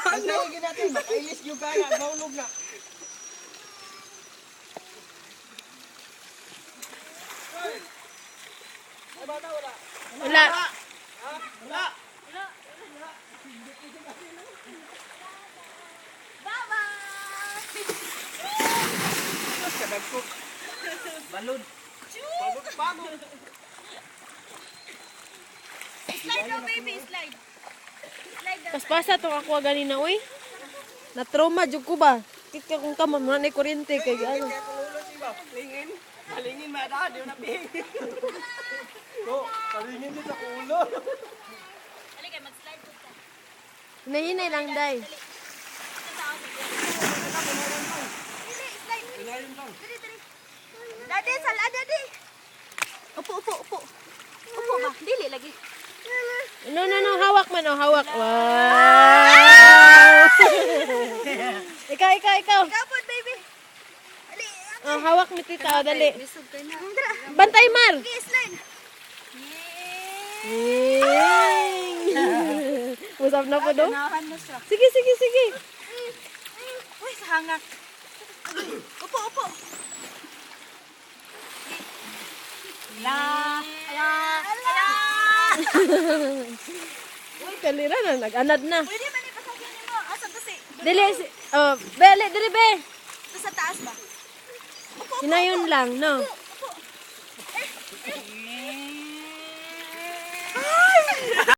Pagkaigin natin, makainis yung kaya, maulog na. Ay, bata, wala. Wala. Wala. Kadagko. Balod. Balod, pagod. Slide daw, baby, slide. Slide daw. Paspasa tong ako ganina, uy. Na-trauma jud ko ba? Kika kung ka man na kuryente kay ano. Kaya kululo siya, lingin. Kalingin, mata, di mo naping. No, kalingin din sa kulo. Halika, mag-slide po ka. Hinahinay lang, day. Dili, slide. Ilalim lang. Dili, dili. Dadi, sala, dadi. Upo, upo, upo. Upo ba? Dili lagi. No, hawak man, oh, hawak. Wow! ikaw. Kapon, baby. Ali, Oh, hawak ni tita, oh, dali. bisog kayo na. Dra. Bantay, Mar! Sige, slide. Usap na po do? Ganahan mo siya. Sige. Uy, sa hangak. Upo, upo. Ala. Ala. Ala. Uy, kalira na, nag-anad na. Pwede man ipasagyan mo. Asa to si? Dili, oh, bele, dili, be. Ito sa taas ba? Hinayon lang, no? Upo.